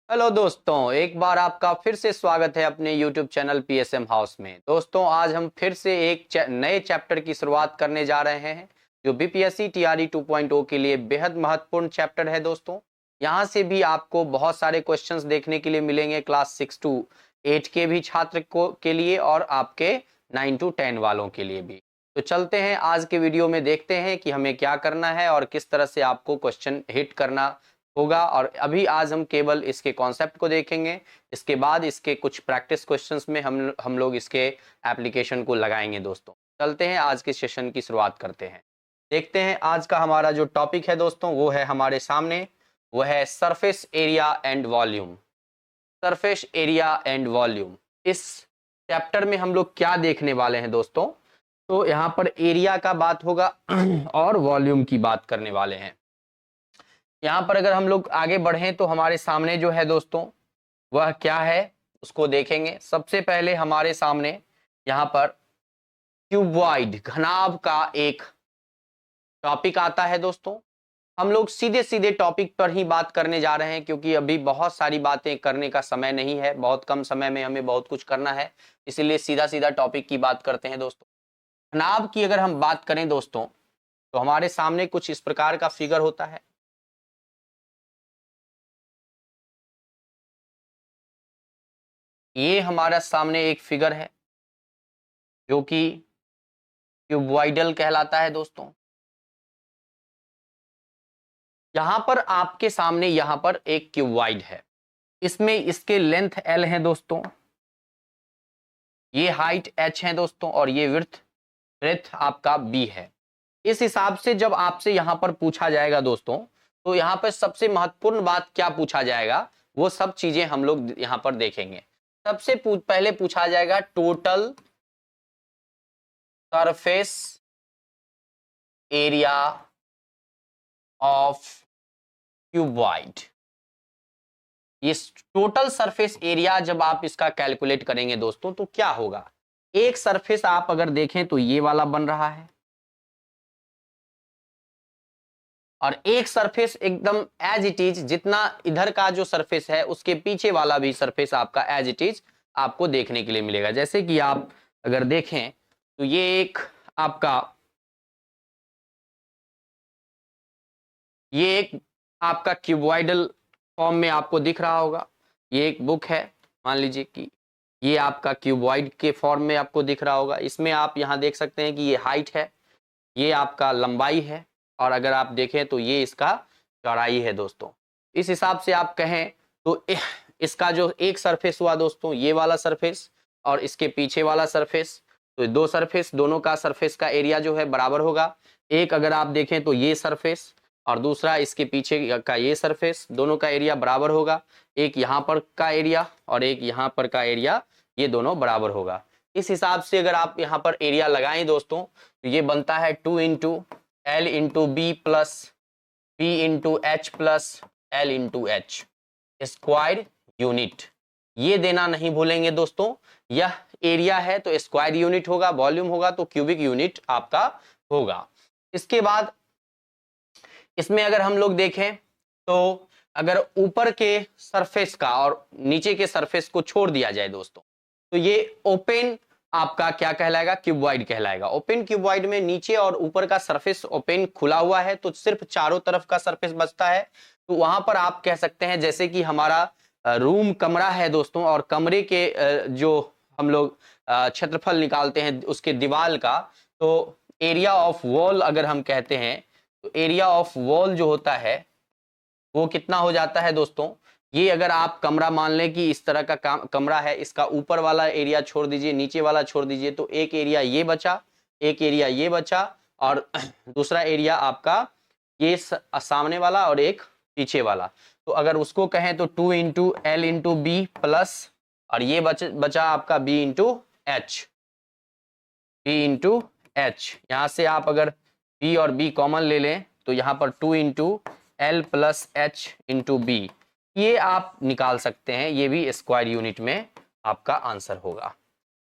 Hello दोस्तों, एक बार आपका फिर से स्वागत है अपने YouTube चैनल पीएसएम हाउस में। दोस्तों, आज हम फिर से एक नए चैप्टर की शुरुआत करने जा रहे हैं जो बीपीएससी टीआरई 2.0 के लिए बेहद महत्वपूर्ण चैप्टर है। दोस्तों, यहाँ से भी आपको बहुत सारे क्वेश्चंस देखने के लिए मिलेंगे क्लास 6 to 8 के भी छात्र को के लिए और आपके 9 to 10 वालों के लिए भी। तो चलते हैं आज के वीडियो में, देखते हैं कि हमें क्या करना है और किस तरह से आपको क्वेश्चन हिट करना होगा। और अभी आज हम केवल इसके कॉन्सेप्ट को देखेंगे, इसके बाद इसके कुछ प्रैक्टिस क्वेश्चंस में हम लोग इसके एप्लीकेशन को लगाएंगे। दोस्तों, चलते हैं आज के सेशन की शुरुआत करते हैं। देखते हैं आज का हमारा जो टॉपिक है दोस्तों, वो है हमारे सामने, वो है surface area and volume. Surface area and volume, इस चैप्टर में हम लोग क्या देखने वाले हैं दोस्तों? तो यहाँ पर एरिया का बात होगा और वॉल्यूम की बात करने वाले हैं। यहाँ पर अगर हम लोग आगे बढ़ें तो हमारे सामने जो है दोस्तों, वह क्या है उसको देखेंगे। सबसे पहले हमारे सामने यहाँ पर क्यूबॉइड घनाभ का एक टॉपिक आता है। दोस्तों, हम लोग सीधे सीधे टॉपिक पर ही बात करने जा रहे हैं क्योंकि अभी बहुत सारी बातें करने का समय नहीं है, बहुत कम समय में हमें बहुत कुछ करना है, इसीलिए सीधा सीधा टॉपिक की बात करते हैं। दोस्तों, घनाभ की अगर हम बात करें दोस्तों, तो हमारे सामने कुछ इस प्रकार का फिगर होता है। ये हमारा सामने एक फिगर है जो कि क्यूबॉइडल कहलाता है। दोस्तों, यहां पर आपके सामने यहां पर एक क्यूबॉइड है, इसमें इसके लेंथ L है दोस्तों, ये हाइट H है दोस्तों, और ये ब्रेथ आपका B है। इस हिसाब से जब आपसे यहां पर पूछा जाएगा दोस्तों, तो यहां पर सबसे महत्वपूर्ण बात क्या पूछा जाएगा, वो सब चीजें हम लोग यहां पर देखेंगे। सबसे पहले पूछा जाएगा total surface area of cuboid. ये टोटल सरफेस एरिया जब आप इसका कैलकुलेट करेंगे दोस्तों, तो क्या होगा? एक सरफेस आप अगर देखें तो ये वाला बन रहा है, और एक सरफेस एकदम एज इट इज, जितना इधर का जो सरफेस है उसके पीछे वाला भी सरफेस आपका एज इट इज आपको देखने के लिए मिलेगा। जैसे कि आप अगर देखें तो ये एक आपका क्यूबॉइडल फॉर्म में आपको दिख रहा होगा। ये एक बुक है, मान लीजिए कि ये आपका क्यूबॉइड के फॉर्म में आपको दिख रहा होगा। इसमें आप यहाँ देख सकते हैं कि ये हाइट है, ये आपका लंबाई है, और अगर आप देखें तो ये इसका चौड़ाई है। दोस्तों, इस हिसाब से आप कहें तो इसका जो एक सरफेस हुआ दोस्तों, ये वाला सरफेस और इसके पीछे वाला सरफेस, तो दो सरफेस, दोनों का सरफेस का एरिया जो है बराबर होगा। एक अगर आप देखें तो ये सरफेस और दूसरा इसके पीछे का ये सरफेस, दोनों का एरिया बराबर होगा। एक यहाँ पर का एरिया और एक यहाँ पर का एरिया, ये दोनों बराबर होगा। इस हिसाब से अगर आप यहाँ पर एरिया लगाएं दोस्तों, तो ये बनता है 2 into L into B plus B into H plus L into H square unit. ये देना नहीं भूलेंगे दोस्तों, यह एरिया है तो स्क्वायर यूनिट होगा, वॉल्यूम होगा तो क्यूबिक यूनिट आपका होगा। इसके बाद इसमें अगर हम लोग देखें तो अगर ऊपर के सरफेस का और नीचे के सरफेस को छोड़ दिया जाए दोस्तों, तो ये ओपन आपका क्या कहलाएगा? क्यूबॉइड कहलाएगा। ओपन क्यूबॉइड में नीचे और ऊपर का सरफेस ओपन खुला हुआ है, तो सिर्फ चारों तरफ का सरफेस बचता है। तो वहां पर आप कह सकते हैं जैसे कि हमारा रूम कमरा है दोस्तों, और कमरे के जो हम लोग क्षेत्रफल निकालते हैं उसके दीवार का, तो एरिया ऑफ वॉल अगर हम कहते हैं, तो एरिया ऑफ वॉल जो होता है वो कितना हो जाता है दोस्तों? ये अगर आप कमरा मान लें कि इस तरह का कमरा है, इसका ऊपर वाला एरिया छोड़ दीजिए, नीचे वाला छोड़ दीजिए, तो एक एरिया ये बचा, एक एरिया ये बचा, और दूसरा एरिया आपका ये सामने वाला और एक पीछे वाला। तो अगर उसको कहें तो 2 into L into B plus, और ये बचा आपका B इंटू एच, यहाँ से आप अगर B और B कॉमन ले लें तो यहाँ पर 2 into L plus H into B, ये आप निकाल सकते हैं। ये भी स्क्वायर यूनिट में आपका आंसर होगा।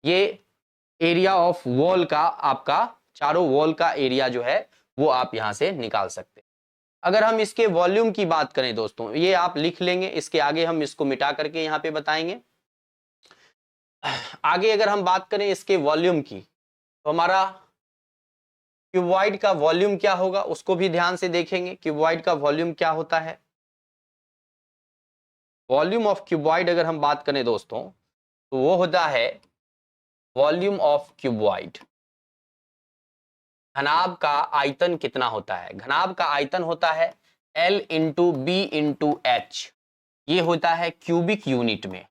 ये एरिया ऑफ वॉल का, आपका चारों वॉल का एरिया जो है वो आप यहां से निकाल सकते हैं। अगर हम इसके वॉल्यूम की बात करें दोस्तों, ये आप लिख लेंगे, इसके आगे हम इसको मिटा करके यहाँ पे बताएंगे। आगे अगर हम बात करें इसके वॉल्यूम की, तो हमारा क्यूबॉइड का वॉल्यूम क्या होगा उसको भी ध्यान से देखेंगे। क्यूबॉइड का वॉल्यूम क्या होता है? वॉल्यूम ऑफ क्यूबॉइड अगर हम बात करें दोस्तों, तो वो होता है वॉल्यूम ऑफ क्यूबॉइड। घनाभ का आयतन कितना होता है? घनाभ का आयतन होता है L into B into H. ये होता है क्यूबिक यूनिट में।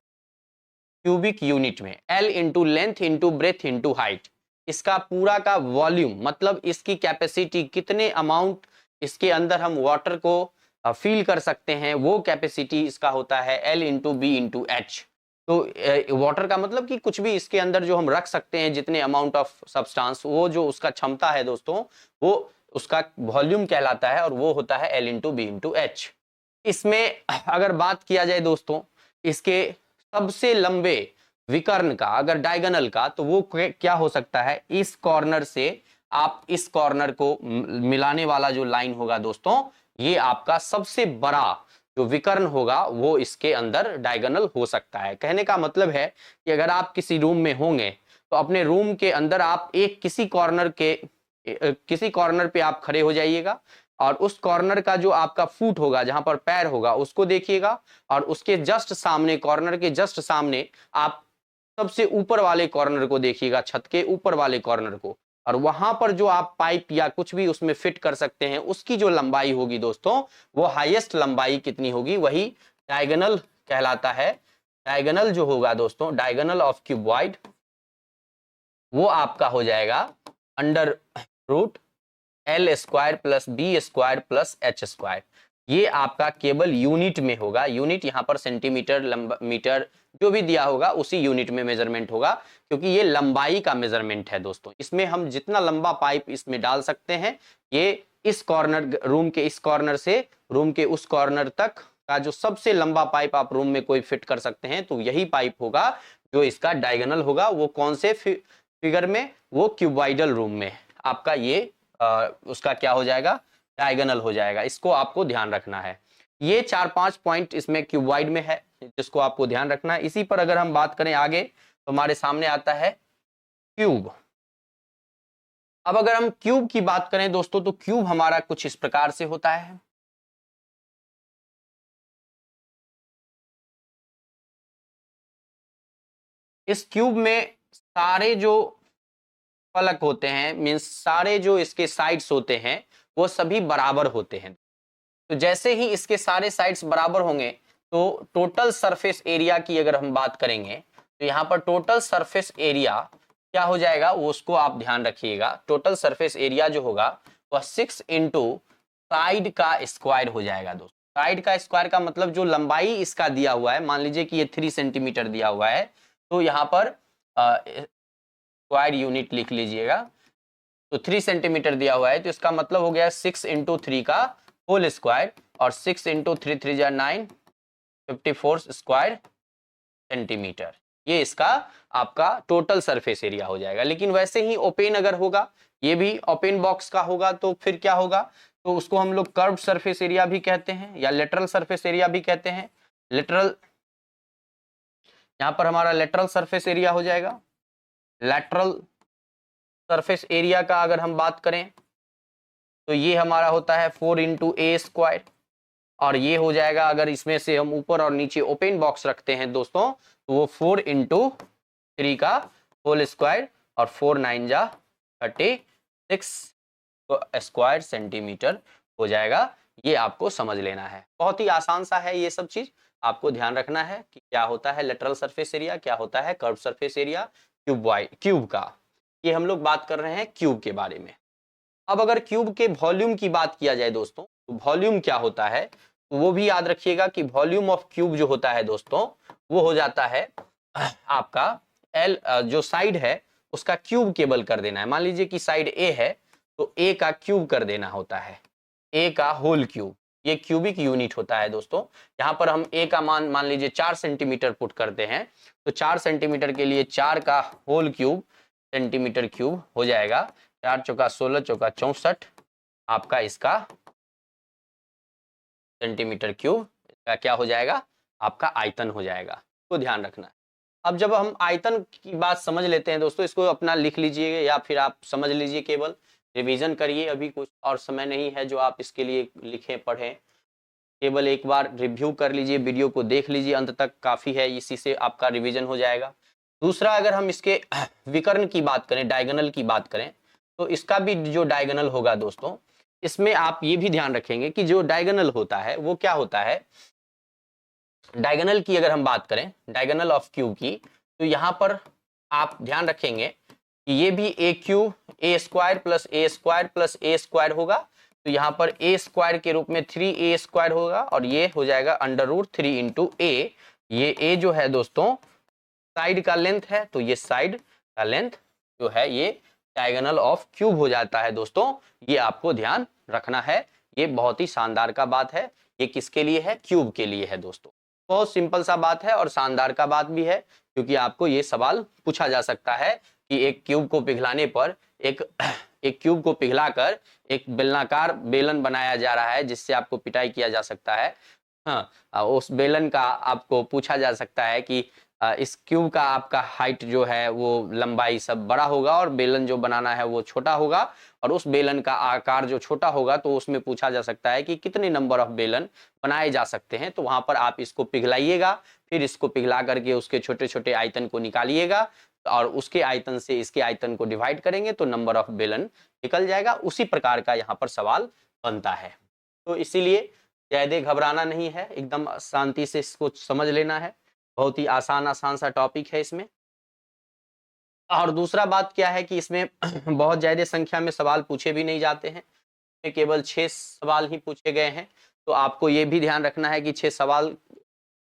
क्यूबिक यूनिट में L into length into breadth into height. इसका पूरा का वॉल्यूम मतलब इसकी कैपेसिटी, कितने अमाउंट इसके अंदर हम वाटर को फील कर सकते हैं, वो कैपेसिटी इसका होता है L into B into H. तो वाटर का मतलब कि कुछ भी इसके अंदर जो हम रख सकते हैं, जितने अमाउंट ऑफ सब्सटेंस, वो जो उसका क्षमता है दोस्तों, वो उसका वॉल्यूम कहलाता है, और वो होता है L into B into H. इसमें अगर बात किया जाए दोस्तों इसके सबसे लंबे विकर्ण का, अगर डायगोनल का, तो वो क्या हो सकता है? इस कॉर्नर से आप इस कॉर्नर को मिलाने वाला जो लाइन होगा दोस्तों, ये आपका सबसे बड़ा जो विकर्ण होगा वो इसके अंदर डायगोनल हो सकता है। कहने का मतलब है कि अगर आप किसी रूम में होंगे तो अपने रूम के अंदर आप एक किसी कॉर्नर पे आप खड़े हो जाइएगा, और उस कॉर्नर का जो आपका फुट होगा, जहां पर पैर होगा, उसको देखिएगा, और उसके जस्ट सामने, कॉर्नर के जस्ट सामने आप सबसे ऊपर वाले कॉर्नर को देखिएगा, छत के ऊपर वाले कॉर्नर को, और वहां पर जो आप पाइप या कुछ भी उसमें फिट कर सकते हैं, उसकी जो लंबाई होगी दोस्तों, वो हाईएस्ट लंबाई कितनी होगी, वही डायगोनल कहलाता है। डायगोनल जो होगा दोस्तों, डायगोनल ऑफ क्यूबॉइड, वो आपका हो जाएगा under root L square plus B square plus H square. ये आपका केवल यूनिट में होगा। यूनिट यहाँ पर सेंटीमीटर, मीटर, जो भी दिया होगा उसी यूनिट में मेजरमेंट होगा, क्योंकि ये लंबाई का मेजरमेंट है दोस्तों। इसमें हम जितना लंबा पाइप इसमें डाल सकते हैं, ये इस कॉर्नर, रूम के इस कॉर्नर से रूम के उस कॉर्नर तक का जो सबसे लंबा पाइप आप रूम में कोई फिट कर सकते हैं, तो यही पाइप होगा जो इसका डायगोनल होगा। वो कौन से फिगर में? वो क्यूबॉइडल रूम में आपका ये उसका क्या हो जाएगा? डायगोनल हो जाएगा। इसको आपको ध्यान रखना है। ये 4-5 पॉइंट इसमें क्यूबॉइड में है, जिसको आपको ध्यान रखना है। इसी पर अगर हम बात करें आगे, तो हमारे सामने आता है क्यूब। अब अगर हम क्यूब की बात करें दोस्तों, तो क्यूब हमारा कुछ इस प्रकार से होता है। इस क्यूब में सारे जो फलक होते हैं, मीन्स सारे जो इसके साइड्स होते हैं, वो सभी बराबर होते हैं। तो जैसे ही इसके सारे साइड्स बराबर होंगे, तो टोटल सरफेस एरिया की अगर हम बात करेंगे, तो यहाँ पर टोटल सरफेस एरिया क्या हो जाएगा, वो उसको आप ध्यान रखिएगा। टोटल सरफेस एरिया जो होगा वह 6 इंटू साइड का स्क्वायर हो जाएगा दोस्तों। साइड का स्क्वायर का मतलब जो लंबाई इसका दिया हुआ है, मान लीजिए कि ये 3 सेंटीमीटर दिया हुआ है, तो यहाँ पर स्क्वायर यूनिट लिख लीजिएगा। तो 3 सेंटीमीटर दिया हुआ है, तो इसका मतलब हो गया 6 इंटू 3 का होल स्क्वायर, और 6 इंटू 3 3 जा 9, 54 स्क्वायर सेंटीमीटर। ये इसका आपका टोटल सरफेस एरिया हो जाएगा। लेकिन वैसे ही ओपन अगर होगा, ये भी ओपन बॉक्स का होगा, तो फिर क्या होगा? तो उसको हम लोग कर्व सरफेस एरिया भी कहते हैं, या लेटरल सरफेस एरिया भी कहते हैं। लेटरल, यहाँ पर हमारा लेटरल सरफेस एरिया हो जाएगा। लेटरल सरफेस एरिया का अगर हम बात करें, तो ये हमारा होता है 4 इंटू ए स्क्वायर, और ये हो जाएगा, अगर इसमें से हम ऊपर और नीचे ओपन बॉक्स रखते हैं दोस्तों, तो वो 4 इंटू 3 का होल स्क्वायर, और 4 9 जा 36 स्क्वायर सेंटीमीटर हो जाएगा। ये आपको समझ लेना है। बहुत ही आसान सा है ये सब चीज, आपको ध्यान रखना है कि क्या होता है लेटरल सरफेस एरिया, क्या होता है कर्व सरफेस एरिया क्यूब का। ये हम लोग बात कर रहे हैं क्यूब के बारे में। अब अगर क्यूब के वॉल्यूम की बात किया जाए दोस्तों, तो वॉल्यूम क्या होता है, तो वो भी याद रखिएगा कि वॉल्यूम ऑफ क्यूब जो होता है दोस्तों, वो हो जाता है आपका एल, जो साइड है उसका क्यूब केवल कर देना है। मान लीजिए कि साइड ए है, तो ए का क्यूब कर देना होता है, ए का होल क्यूब। ये क्यूबिक यूनिट होता है दोस्तों। यहाँ पर हम ए का मान लीजिए 4 सेंटीमीटर पुट करते हैं, तो 4 सेंटीमीटर के लिए 4 का होल क्यूब सेंटीमीटर क्यूब हो जाएगा। 4 चौका 16, चौका 64 आपका इसका सेंटीमीटर क्यूब का क्या हो जाएगा, आपका आयतन हो जाएगा, तो ध्यान रखना है। अब जब हम आयतन की बात समझ लेते हैं दोस्तों, इसको अपना लिख लीजिए या फिर आप समझ लीजिए, केवल रिवीजन करिए, अभी कुछ और समय नहीं है जो आप इसके लिए लिखें पढ़ें, केवल एक बार रिव्यू कर लीजिए, वीडियो को देख लीजिए अंत तक, काफी है, इसी से आपका रिवीजन हो जाएगा। दूसरा, अगर हम इसके विकर्ण की बात करें, डायगोनल की बात करें, तो इसका भी जो डायगोनल होगा दोस्तों, इसमें आप ये भी ध्यान रखेंगे कि जो डायगोनल होता है वो क्या होता है। डायगोनल की अगर हम बात करें, डायगोनल ऑफ क्यूब की, तो यहां पर आप ध्यान रखेंगे कि ये भी ए क्यूब ए स्क्वायर प्लस ए स्क्वायर प्लस ए स्क्वायर होगा, तो यहाँ पर ए स्क्वायर के रूप में 3a स्क्वायर होगा, और ये हो जाएगा √3 इंटू ए। ये ए जो है दोस्तों साइड का लेंथ है, तो ये साइड का लेंथ जो है ये डायगोनल ऑफ क्यूब हो जाता है दोस्तों, ये आपको ध्यान रखना है। ये बहुत ही शानदार का बात है, ये किसके लिए है, क्यूब के लिए है दोस्तों। बहुत सिंपल सा बात है और शानदार का बात भी है, क्योंकि आपको ये सवाल पूछा जा सकता है कि एक क्यूब को पिघलाने पर एक क्यूब को पिघलाकर एक बेलनाकार बेलन बनाया जा रहा है, जिससे आपको पिटाई किया जा सकता है। हाँ, उस बेलन का आपको पूछा जा सकता है कि इस क्यूब का आपका हाइट जो है वो लंबाई सब बड़ा होगा और बेलन जो बनाना है वो छोटा होगा, और उस बेलन का आकार जो छोटा होगा तो उसमें पूछा जा सकता है कि कितने नंबर ऑफ बेलन बनाए जा सकते हैं। तो वहां पर आप इसको पिघलाइएगा, फिर इसको पिघला करके उसके छोटे छोटे आयतन को निकालिएगा, और उसके आयतन से इसके आयतन को डिवाइड करेंगे तो नंबर ऑफ बेलन निकल जाएगा। उसी प्रकार का यहाँ पर सवाल बनता है, तो इसीलिए ज्यादा घबराना नहीं है, एकदम शांति से इसको समझ लेना है। बहुत ही आसान सा टॉपिक है इसमें। और दूसरा बात क्या है कि इसमें बहुत ज्यादा संख्या में सवाल पूछे भी नहीं जाते हैं, केवल 6 सवाल ही पूछे गए हैं, तो आपको ये भी ध्यान रखना है कि 6 सवाल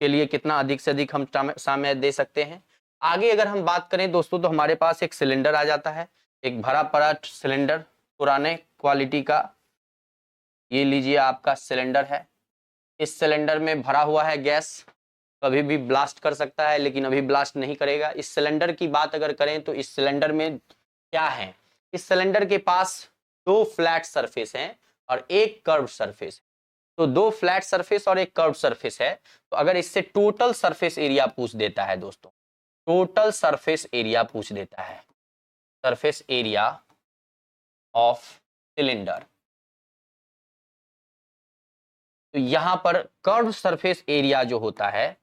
के लिए कितना अधिक से अधिक हम समय दे सकते हैं। आगे अगर हम बात करें दोस्तों, तो हमारे पास एक सिलेंडर आ जाता है, एक भरा पड़ा सिलेंडर पुराने क्वालिटी का। ये लीजिए आपका सिलेंडर है, इस सिलेंडर में भरा हुआ है गैस, कभी भी ब्लास्ट कर सकता है लेकिन अभी ब्लास्ट नहीं करेगा। इस सिलेंडर की बात अगर करें तो इस सिलेंडर में क्या है, इस सिलेंडर के पास 2 फ्लैट सरफेस हैं और एक कर्व सरफेस है। तो 2 फ्लैट सरफेस और एक कर्व सरफेस है, तो अगर इससे टोटल सरफेस एरिया पूछ देता है दोस्तों, टोटल सरफेस एरिया पूछ देता है, सरफेस एरिया ऑफ सिलेंडर, तो यहां पर कर्व सरफेस एरिया जो होता है,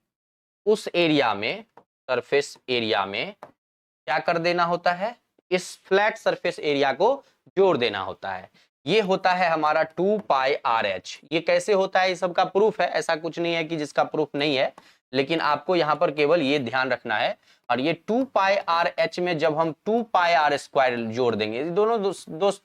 उस एरिया में, सरफेस एरिया में क्या कर देना होता है, इस फ्लैट सरफेस एरिया को जोड़ देना होता है। ये होता है हमारा 2πRh। ये कैसे होता है, इस सब का प्रूफ है, ऐसा कुछ नहीं है कि जिसका प्रूफ नहीं है, लेकिन आपको यहाँ पर केवल ये ध्यान रखना है। और ये 2πRh में जब हम 2πr² जोड़ देंगे, दोनों दोस्त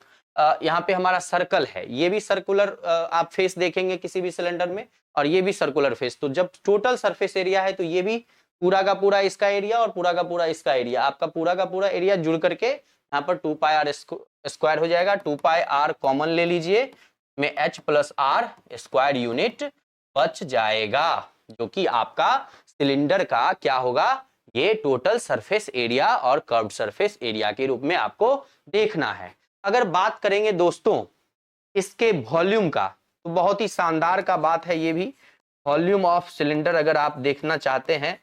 यहाँ पे हमारा सर्कल है, ये भी सर्कुलर आप फेस देखेंगे किसी भी सिलेंडर में, और ये भी सर्कुलर फेस। तो जब टोटल सरफेस एरिया है तो ये भी पूरा का पूरा इसका एरिया और पूरा का पूरा इसका एरिया, आपका पूरा का पूरा एरिया जुड़ करके यहाँ पर 2πr² हो जाएगा। 2πr कॉमन ले लीजिए, में h + r² यूनिट बच जाएगा, जो कि आपका सिलेंडर का क्या होगा, ये टोटल सरफेस एरिया और कर्व्ड सरफेस एरिया के रूप में आपको देखना है। अगर बात करेंगे दोस्तों इसके वॉल्यूम का, तो बहुत ही शानदार का बात है ये भी। वॉल्यूम ऑफ सिलेंडर अगर आप देखना चाहते हैं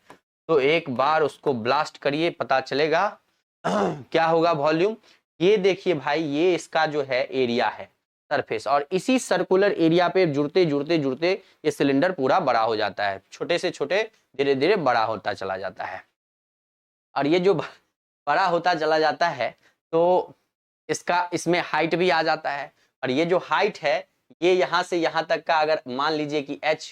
तो एक बार उसको ब्लास्ट करिए, पता चलेगा क्या होगा वॉल्यूम। ये देखिए भाई, ये इसका जो है एरिया है सरफेस, और इसी सर्कुलर एरिया पे जुड़ते जुड़ते जुड़ते ये सिलेंडर पूरा बड़ा हो जाता है, छोटे से छोटे धीरे धीरे बड़ा होता चला जाता है। और ये जो बड़ा होता चला जाता है तो इसमें हाइट भी आ जाता है, और ये जो हाइट है ये यहाँ से यहाँ तक का, अगर मान लीजिए कि h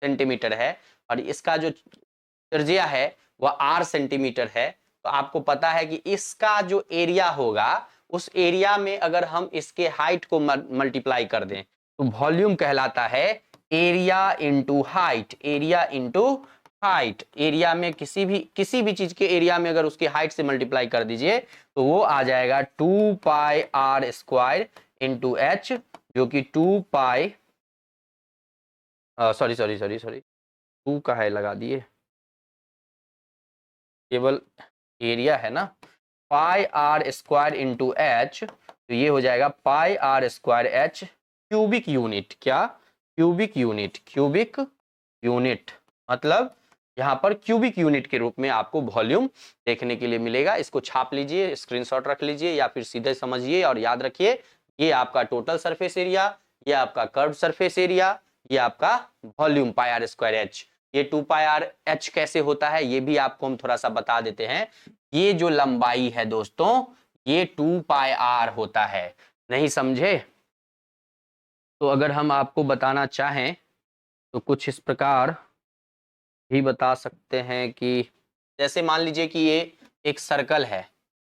सेंटीमीटर है और इसका जो त्रिज्या है वह r सेंटीमीटर है, तो आपको पता है कि इसका जो एरिया होगा, उस एरिया में अगर हम इसके हाइट को मल्टीप्लाई कर दें तो वॉल्यूम कहलाता है area into height, area into height. Area में किसी भी चीज के एरिया में अगर उसकी हाइट से मल्टीप्लाई कर दीजिए तो वो आ जाएगा 2πr² इंटू h, जो कि 2π सॉरी 2 का है, लगा दिए, केवल एरिया है ना, πr² इंटू h, तो ये हो जाएगा πr² h क्यूबिक यूनिट, क्या क्यूबिक यूनिट, क्यूबिक यूनिट मतलब यहाँ पर क्यूबिक यूनिट के रूप में आपको वॉल्यूम देखने के लिए मिलेगा। इसको छाप लीजिए, स्क्रीनशॉट रख लीजिए या फिर सीधे समझिए और याद रखिए, ये आपका टोटल सरफेस एरिया, ये आपका कर्व सरफेस एरिया, ये आपका volume pi are square H. ये 2 पाई आर एच कैसे होता है ये भी आपको हम थोड़ा सा बता देते हैं। ये जो लंबाई है दोस्तों, ये 2 पाई आर होता है। नहीं समझे तो अगर हम आपको बताना चाहें तो कुछ इस प्रकार भी बता सकते हैं कि जैसे मान लीजिए कि ये एक सर्कल है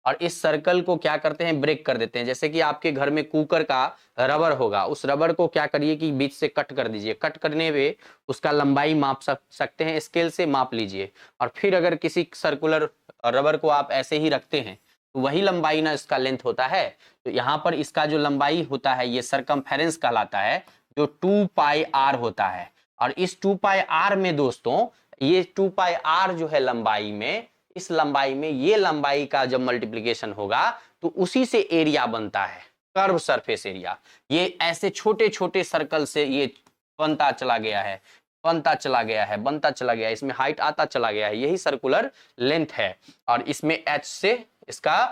और इस सर्कल को क्या करते हैं, ब्रेक कर देते हैं। जैसे कि आपके घर में कुकर का रबर होगा, उस रबर को क्या करिए कि बीच से कट कर दीजिए। कट करने में उसका लंबाई माप सकते हैं, स्केल से माप लीजिए। और फिर अगर किसी सर्कुलर रबर को आप ऐसे ही रखते हैं तो वही लंबाई ना इसका लेंथ होता है। तो यहाँ पर इसका जो लंबाई होता है ये सरकमफेरेंस कहलाता है, जो 2 पाई आर होता है। और इस 2 पाई आर में दोस्तों, ये 2 पाई आर जो है लंबाई में, इस लंबाई में ये लंबाई का जब मल्टीप्लिकेशन होगा तो उसी से एरिया बनता है, कर्व सरफेस एरिया। ये ऐसे छोटे छोटे सर्कल से ये बनता चला गया है, बनता चला गया है, बनता चला गया है, इसमें हाइट आता चला गया है, यही सर्कुलर लेंथ है। और इसमें एच से, इसका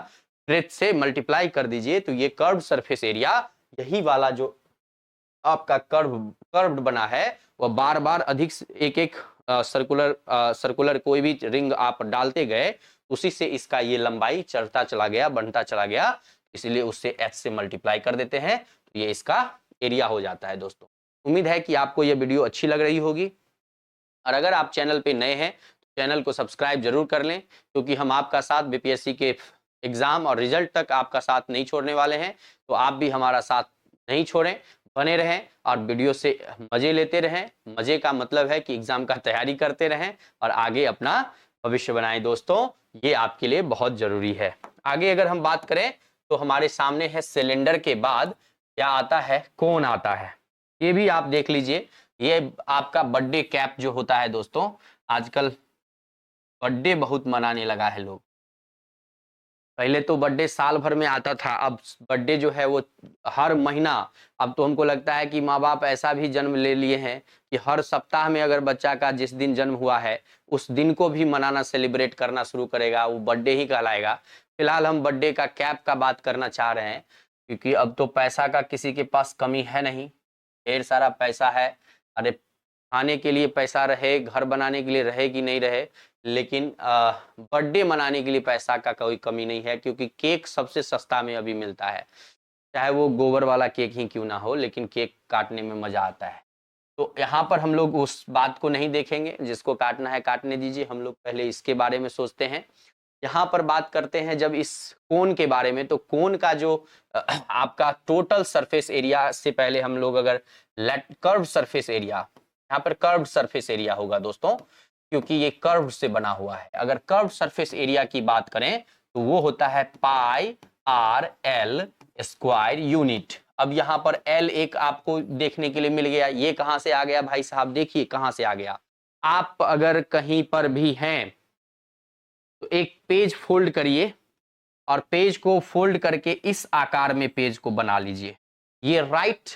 ब्रेथ से मल्टीप्लाई कर दीजिए तो ये कर्व सरफेस एरिया, यही वाला जो आपका कर्व्ड बना है, वह बार बार अधिक एक एक सर्कुलर कोई भी रिंग आप डालते गए, उसी से इसका ये लंबाई चढ़ता चला गया, बढ़ता चला गया, इसलिए उससे एच से मल्टीप्लाई कर देते हैं तो ये इसका एरिया हो जाता है। दोस्तों उम्मीद है कि आपको ये वीडियो अच्छी लग रही होगी, और अगर आप चैनल पे नए हैं तो चैनल को सब्सक्राइब जरूर कर लें, क्योंकि हम आपका साथ बीपीएससी के एग्जाम और रिजल्ट तक आपका साथ नहीं छोड़ने वाले हैं। तो आप भी हमारा साथ नहीं छोड़ें, बने रहें और वीडियो से मजे लेते रहें। मजे का मतलब है कि एग्जाम का तैयारी करते रहें और आगे अपना भविष्य बनाएं। दोस्तों ये आपके लिए बहुत जरूरी है। आगे अगर हम बात करें तो हमारे सामने है सिलेंडर के बाद क्या आता है, कोन आता है। ये भी आप देख लीजिए, ये आपका बर्थडे कैप जो होता है दोस्तों, आजकल बर्थडे बहुत मनाने लगा है लोग। पहले तो बर्थडे साल भर में आता था, अब बर्थडे जो है वो हर महीना। अब तो हमको लगता है कि माँ बाप ऐसा भी जन्म ले लिए हैं कि हर सप्ताह में अगर बच्चा का जिस दिन जन्म हुआ है उस दिन को भी मनाना, सेलिब्रेट करना शुरू करेगा, वो बर्थडे ही कहलाएगा। फिलहाल हम बर्थडे का कैप का बात करना चाह रहे हैं, क्योंकि अब तो पैसा का किसी के पास कमी है नहीं, ढेर सारा पैसा है। अरे खाने के लिए पैसा रहे, घर बनाने के लिए रहे कि नहीं रहे, लेकिन बर्थडे मनाने के लिए पैसा का कोई कमी नहीं है, क्योंकि केक सबसे सस्ता में अभी मिलता है। चाहे वो गोबर वाला केक ही क्यों ना हो, लेकिन केक काटने में मजा आता है। तो यहाँ पर हम लोग उस बात को नहीं देखेंगे, जिसको काटना है काटने दीजिए, हम लोग पहले इसके बारे में सोचते हैं। यहाँ पर बात करते हैं जब इस कोन के बारे में, तो कोन का जो आपका टोटल सरफेस एरिया से पहले हम लोग अगर कर्व सरफेस एरिया, यहाँ पर कर्व सरफेस एरिया होगा दोस्तों, क्योंकि ये कर्व से बना हुआ है। अगर कर्व सरफेस एरिया की बात करें तो वो होता है पाई आर एल स्क्वायर यूनिट। अब यहाँ पर एल एक आपको देखने के लिए मिल गया, ये कहां से आ गया भाई साहब, देखिए कहां से आ गया। आप अगर कहीं पर भी हैं तो एक पेज फोल्ड करिए और पेज को फोल्ड करके इस आकार में पेज को बना लीजिए। ये राइट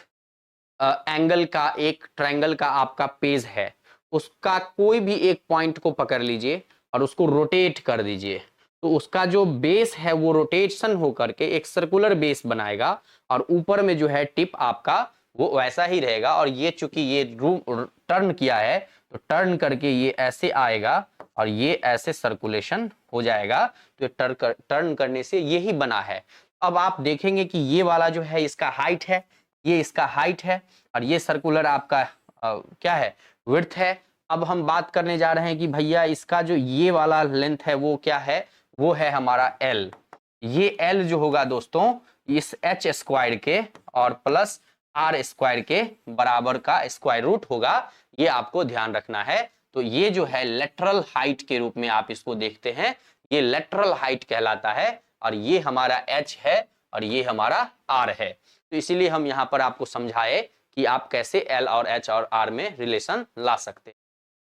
एंगल का एक ट्रायंगल का आपका पेज है, उसका कोई भी एक पॉइंट को पकड़ लीजिए और उसको रोटेट कर दीजिए, तो उसका जो बेस है वो रोटेशन हो करके एक सर्कुलर बेस बनाएगा, और ऊपर में जो है टिप आपका वो वैसा ही रहेगा। और ये चूंकि ये टर्न किया है तो टर्न करके ये ऐसे आएगा और ये ऐसे सर्कुलेशन हो जाएगा। तो टर्न करने से यही बना है। अब आप देखेंगे कि ये वाला जो है इसका हाइट है, ये इसका हाइट है, और ये सर्कुलर आपका क्या है, विड्थ है। अब हम बात करने जा रहे हैं कि भैया इसका जो ये वाला लेंथ है वो क्या है, वो है हमारा L। ये L जो होगा दोस्तों इस h स्क्वायर के और प्लस r स्क्वायर के बराबर का स्क्वायर रूट होगा, ये आपको ध्यान रखना है। तो ये जो है लेटरल हाइट के रूप में आप इसको देखते हैं, ये लेटरल हाइट कहलाता है, और ये हमारा h है और ये हमारा r है। तो इसीलिए हम यहाँ पर आपको समझाए कि आप कैसे L और H और R में रिलेशन ला सकते हैं,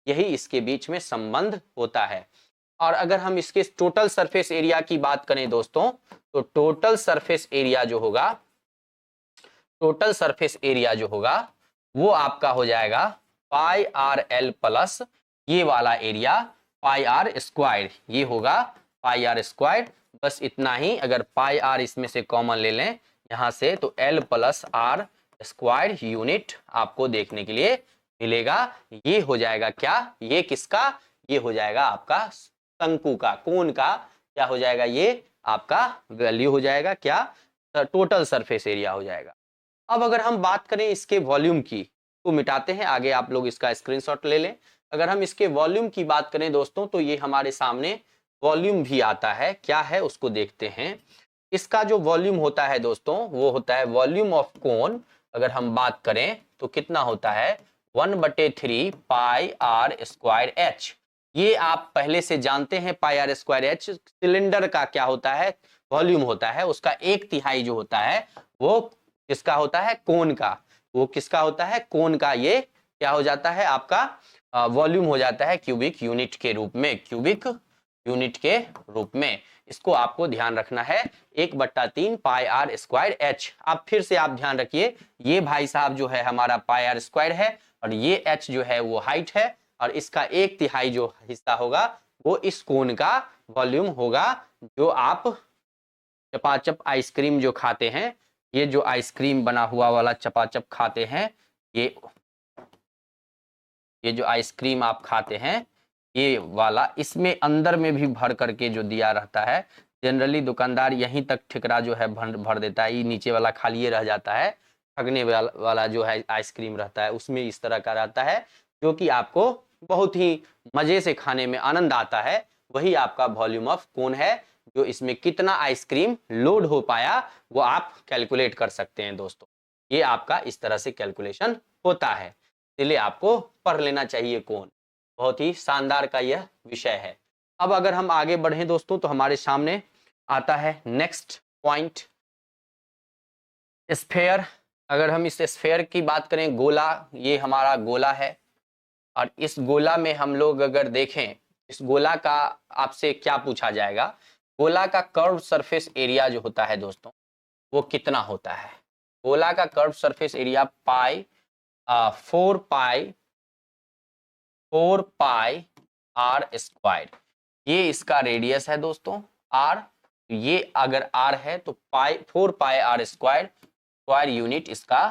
यही इसके बीच में संबंध होता है। और अगर हम इसके टोटल सरफेस एरिया की बात करें दोस्तों, तो टोटल सरफेस एरिया जो होगा, टोटल सरफेस एरिया जो होगा वो आपका हो जाएगा पाई आर एल प्लस ये वाला एरिया पाई आर स्क्वायर, ये होगा पाई आर स्क्वायर। बस इतना ही, अगर पाई आर इसमें से कॉमन ले लें यहां से तो L plus R square unit आपको देखने के लिए मिलेगा। ये हो जाएगा क्या, ये किसका, ये हो जाएगा आपका शंकु का, कोण का क्या हो जाएगा, ये आपका वैल्यू हो जाएगा क्या, टोटल सरफेस एरिया हो जाएगा। अब अगर हम बात करें इसके वॉल्यूम की तो मिटाते हैं, आगे आप लोग इसका स्क्रीनशॉट ले लें। अगर हम इसके वॉल्यूम की बात करें दोस्तों तो ये हमारे सामने वॉल्यूम भी आता है, क्या है उसको देखते हैं। इसका जो वॉल्यूम होता है दोस्तों वो होता है वॉल्यूम ऑफ कोन। अगर हम बात करें तो कितना होता है 1/3 पाई आर स्क्वायर एच। ये आप पहले से जानते हैं, पाई आर स्क्वायर एच सिलेंडर का क्या होता है, वॉल्यूम होता है। उसका 1/3 जो होता है वो किसका होता है, कोन का, वो किसका होता है, कोन का। ये क्या हो जाता है आपका वॉल्यूम हो जाता है क्यूबिक यूनिट के रूप में, क्यूबिक यूनिट के रूप में। इसको आपको ध्यान रखना है 1/3 पाई आर स्क्वायर एच। अब फिर से आप ध्यान रखिए, ये भाई साहब जो है हमारा पाई आर स्क्वायर है और ये एच जो है वो हाइट है, और इसका 1/3 जो हिस्सा होगा वो इस कोन का वॉल्यूम होगा। जो आप चपाचप आइसक्रीम जो खाते हैं, ये जो आइसक्रीम बना हुआ वाला चपाचप खाते हैं, ये जो आइसक्रीम आप खाते हैं ये वाला, इसमें अंदर में भी भर करके जो दिया रहता है, जनरली दुकानदार यहीं तक ठिकरा जो है भर देता है, ये नीचे वाला खाली ये रह जाता है। ठगने वाला जो है आइसक्रीम रहता है उसमें इस तरह का रहता है, जो कि आपको बहुत ही मजे से खाने में आनंद आता है। वही आपका वॉल्यूम ऑफ कोन है, जो इसमें कितना आइसक्रीम लोड हो पाया वो आप कैलकुलेट कर सकते हैं दोस्तों। ये आपका इस तरह से कैलकुलेशन होता है, इसलिए आपको पढ़ लेना चाहिए कोन, बहुत ही शानदार का यह विषय है। अब अगर हम आगे बढ़ें दोस्तों तो हमारे सामने आता है नेक्स्ट पॉइंट, स्फेयर। अगर हम इस स्फेयर की बात करें, गोला, ये हमारा गोला है, और इस गोला में हम लोग अगर देखें, इस गोला का आपसे क्या पूछा जाएगा, गोला का कर्व सरफेस एरिया जो होता है दोस्तों वो कितना होता है। गोला का curve surface area pi 4 pi are square, ये इसका रेडियस है दोस्तों आर। ये अगर आर है तो 4 पाई आर स्क्वायर यूनिट इसका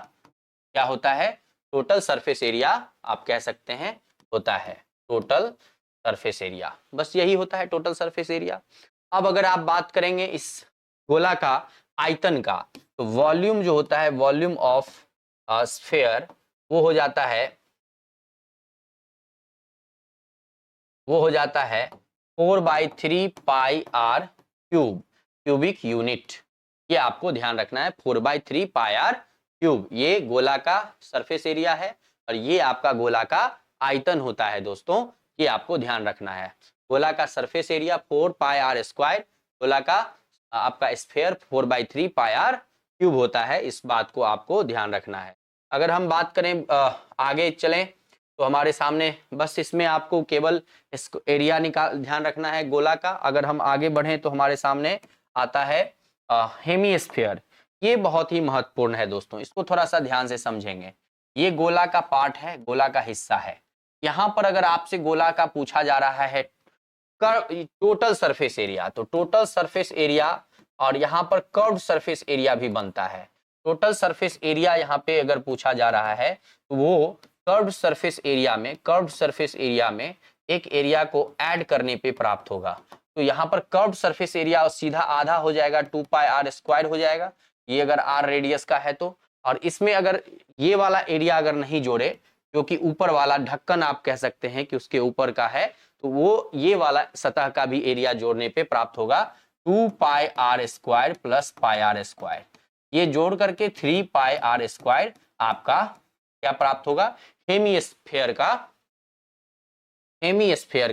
क्या होता है, टोटल सरफेस एरिया आप कह सकते हैं होता है, टोटल सरफेस एरिया, बस यही होता है टोटल सरफेस एरिया। अब अगर आप बात करेंगे इस गोला का आयतन का, तो वॉल्यूम जो होता है, वॉल्यूम ऑफ स्फीयर, वो हो जाता है 4/3 पाई आर क्यूब, क्यूबिक यूनिट। ये आपको ध्यान रखना है, 4/3 पाई आर क्यूब, ये गोला का सरफेस एरिया है, और ये आपका गोला का आयतन होता है दोस्तों। ये आपको ध्यान रखना है, गोला का surface area 4 pi are square, गोला का आपका स्फीयर 4/3 पाई आर क्यूब होता है। इस बात को आपको ध्यान रखना है। अगर हम बात करें आगे चलें तो हमारे सामने बस इसमें आपको केवल इस एरिया ध्यान रखना है गोला का। अगर हम आगे बढ़ें तो हमारे सामने आता है हेमीस्फीयर। ये बहुत ही महत्वपूर्ण है दोस्तों, इसको थोड़ा सा ध्यान से समझेंगे। ये गोला का पार्ट है, गोला का हिस्सा है। यहाँ पर अगर आपसे गोला का पूछा जा रहा है टोटल सरफेस एरिया, तो टोटल सरफेस एरिया और यहाँ पर कर्व्ड सरफेस एरिया भी बनता है। टोटल सरफेस एरिया यहाँ पे अगर पूछा जा रहा है तो वो कर्व्ड सरफेस एरिया में एक एरिया को ऐड करने पे प्राप्त होगा। तो यहाँ पर कर्व्ड सरफेस एरिया सीधा आधा हो जाएगा, 2 पाई आर स्क्वायर हो जाएगा, ये अगर आर रेडियस का है तो। और इसमें अगर ये वाला एरिया अगर नहीं जोड़े, जो कि ऊपर वाला ढक्कन आप कह सकते हैं कि उसके ऊपर का है, तो वो ये वाला सतह का भी एरिया जोड़ने पे प्राप्त होगा 2 pi are square plus pi are square. ये जोड़ करके 3 पाई आर स्क्वायर आपका क्या प्राप्त होगा, हेमीस्फीयर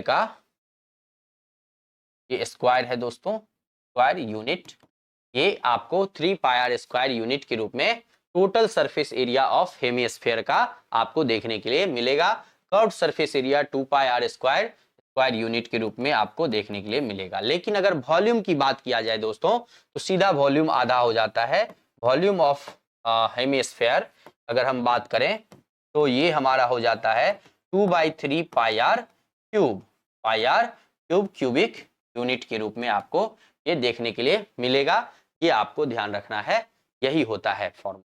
का ये स्क्वायर है दोस्तों, स्क्वायर यूनिट। ये आपको 3 पाई आर स्क्वायर यूनिट के रूप में total surface area of hemisphere का आपको देखने के लिए मिलेगा। Curved surface area 2 pi are square unit के रूप में आपको देखने के लिए मिलेगा। लेकिन अगर वॉल्यूम की बात किया जाए दोस्तों तो सीधा वॉल्यूम आधा हो जाता है। वॉल्यूम ऑफ हेमीस्फीयर अगर हम बात करें तो ये हमारा हो जाता है 2/3 pi r cube. Pi r cube cubic unit के रूप में आपको ये देखने के लिए मिलेगा। ये आपको ध्यान रखना है, यही होता है फॉर्मूला।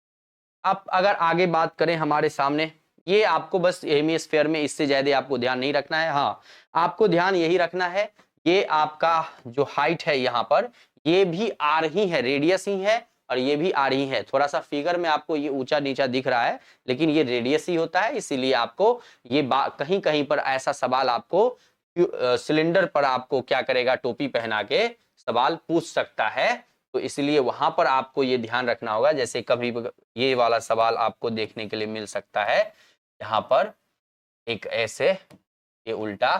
अब अगर आगे बात करें हमारे सामने, ये आपको बस हेमिस्फीयर में इससे ज्यादा आपको ध्यान नहीं रखना है। हाँ, आपको ध्यान यही रखना है, ये आपका जो हाइट है यहाँ पर, ये भी आर ही है, रेडियस ही है, और ये भी आर ही है। थोड़ा सा फिगर में आपको ये ऊंचा नीचा दिख रहा है, लेकिन ये रेडियस ही होता है। इसीलिए आपको ये कहीं कहीं पर ऐसा सवाल आपको सिलेंडर पर आपको क्या करेगा, टोपी पहना के सवाल पूछ सकता है। तो इसलिए वहां पर आपको ये ध्यान रखना होगा। जैसे कभी ये वाला सवाल आपको देखने के लिए मिल सकता है, यहाँ पर एक ऐसे ये उल्टा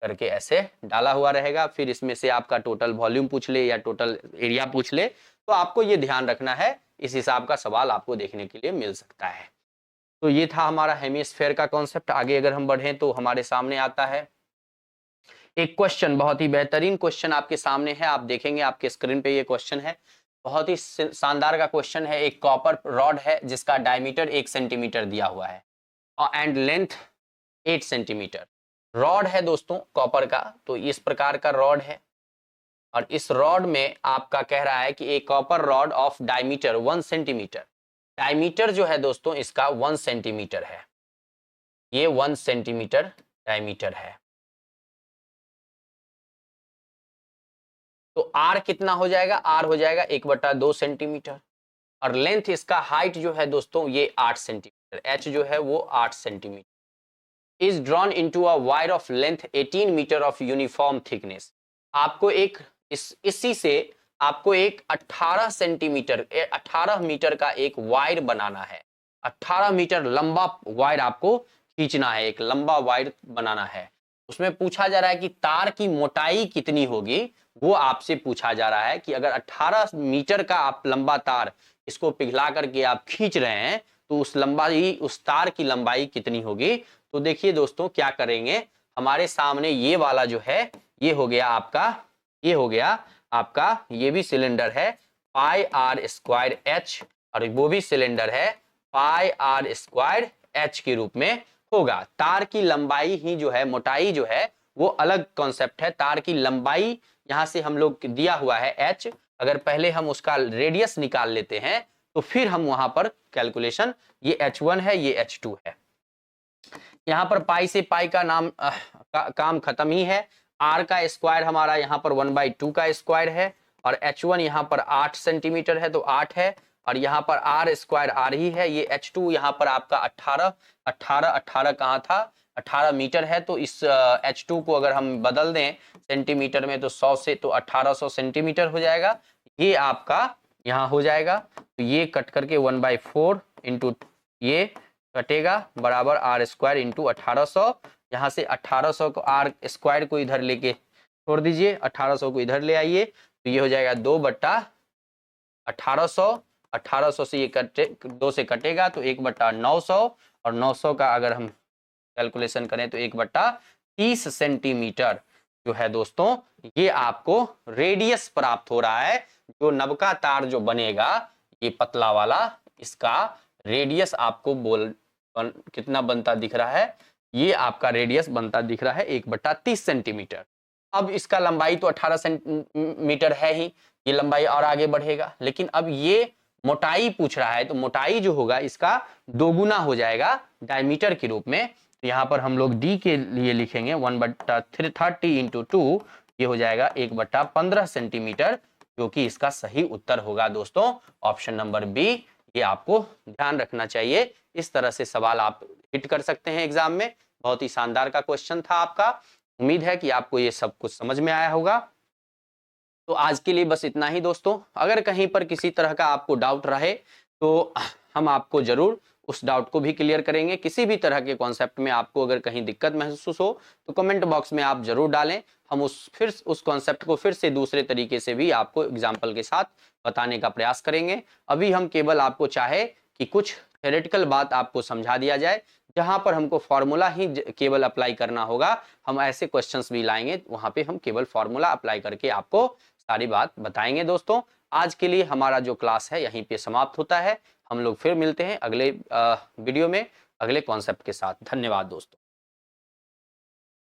करके ऐसे डाला हुआ रहेगा, फिर इसमें से आपका टोटल वॉल्यूम पूछ ले या टोटल एरिया पूछ ले, तो आपको ये ध्यान रखना है। इस हिसाब का सवाल आपको देखने के लिए मिल सकता है। तो ये था हमारा हेमिस्फीयर का कॉन्सेप्ट। आगे अगर हम बढ़ें तो हमारे सामने आता है एक क्वेश्चन, बहुत ही बेहतरीन क्वेश्चन आपके सामने है। आप देखेंगे आपके स्क्रीन पे ये क्वेश्चन है, बहुत ही शानदार का क्वेश्चन है। एक कॉपर रॉड है जिसका डायमीटर 1 सेंटीमीटर दिया हुआ है एंड लेंथ 8 सेंटीमीटर। रॉड है दोस्तों कॉपर का, तो इस प्रकार का रॉड है, और इस रॉड में आपका कह रहा है कि एक copper rod of diameter 1 centimetre. Diameter जो है दोस्तों इसका 1 सेंटीमीटर है, ये 1 सेंटीमीटर डायमीटर है। तो आर कितना हो जाएगा, आर हो जाएगा 1/2 सेंटीमीटर, और लेंथ इसका हाइट जो है दोस्तों ये 8 सेंटीमीटर, एच जो है वो 8 centimetre. Is drawn into a wire of length 18 metre of uniform thickness. आपको एक इसी से आपको एक 18 सेंटीमीटर 18 मीटर का एक वायर बनाना है। 18 मीटर लंबा वायर आपको खींचना है, एक लंबा वायर बनाना है। उसमें पूछा जा रहा है कि तार की मोटाई कितनी होगी, वो आपसे पूछा जा रहा है कि अगर 18 मीटर का आप लंबा तार इसको पिघला करके आप खींच रहे हैं, तो उस लंबाई, उस तार की लंबाई कितनी होगी। तो देखिए दोस्तों क्या करेंगे, हमारे सामने ये वाला जो है ये हो गया आपका, ये हो गया आपका, ये भी सिलेंडर है पाई आर स्क्वायर एच, और वो भी सिलेंडर है पाई आर स्क्वायर एच के रूप में होगा। तार की लंबाई ही जो है, मोटाई जो है वो अलग कॉन्सेप्ट है। तार की लंबाई यहां से हम लोग दिया हुआ है एच, अगर पहले हम उसका रेडियस निकाल लेते हैं तो फिर हम वहां पर कैलकुलेशन, ये H1 है ये H2 है। यहाँ पर पाई से पाई का काम खत्म ही है। आर का स्क्वायर हमारा यहाँ पर 1/2 का स्क्वायर है, और H1 यहाँ पर 8 सेंटीमीटर है तो 8 है, और यहाँ पर आर स्क्वायर आर ही है। ये H2 यहाँ पर आपका 18 कहाँ था, 18 मीटर है। तो इस H2 को अगर हम बदल दें सेंटीमीटर में तो 100 से तो 1800 सेंटीमीटर हो जाएगा। ये आपका यहाँ हो जाएगा, तो ये कट करके 1/4 इंटू ये कटेगा बराबर आर स्क्वायर इंटू 1800। यहाँ से 1800 को आर स्क्वायर को इधर लेके छोड़ दीजिए, 1800 को इधर ले आइए, तो ये हो जाएगा 2/1800। 1800 से ये कटे, 2 से कटेगा तो 1/900, और 900 का अगर हम कैलकुलेशन करें तो 1/30 सेंटीमीटर जो है दोस्तों, ये आपको रेडियस प्राप्त हो रहा है। जो नबका तार जो बनेगा ये पतला वाला, इसका रेडियस आपको कितना बनता दिख रहा है, ये आपका रेडियस बनता दिख रहा है 1/30 सेंटीमीटर। अब इसका लंबाई तो 18 सेंटीमीटर है ही, ये लंबाई और आगे बढ़ेगा, लेकिन अब ये मोटाई पूछ रहा है, तो मोटाई जो होगा इसका दोगुना हो जाएगा डायमीटर के रूप में। तो यहाँ पर हम लोग डी के लिए लिखेंगे 1/30 इंटू 2, ये हो जाएगा 1/15 सेंटीमीटर, जो कि इसका सही उत्तर होगा दोस्तों ऑप्शन नंबर बी। ये आपको ध्यान रखना चाहिए, इस तरह से सवाल आप हिट कर सकते हैं एग्जाम में। बहुत ही शानदार का क्वेश्चन था आपका, उम्मीद है कि आपको ये सब कुछ समझ में आया होगा। तो आज के लिए बस इतना ही दोस्तों। अगर कहीं पर किसी तरह का आपको डाउट रहे तो हम आपको जरूर उस डाउट को भी क्लियर करेंगे। किसी भी तरह के कॉन्सेप्ट में आपको अगर कहीं दिक्कत महसूस हो तो कमेंट बॉक्स में आप जरूर डालें, हम उस कॉन्सेप्ट को फिर से दूसरे तरीके से भी आपको एग्जाम्पल के साथ बताने का प्रयास करेंगे। अभी हम केवल आपको चाहे कि कुछ थ्योरेटिकल बात आपको समझा दिया जाए, जहां पर हमको फॉर्मूला ही केवल अप्लाई करना होगा, हम ऐसे क्वेश्चंस भी लाएंगे, वहां पे हम केवल फॉर्मूला अप्लाई करके आपको सारी बात बताएंगे। दोस्तों आज के लिए हमारा जो क्लास है यहीं पे समाप्त होता है। हम लोग फिर मिलते हैं अगले वीडियो में। अगले कॉन्सेप्ट के साथ। धन्यवाद दोस्तों।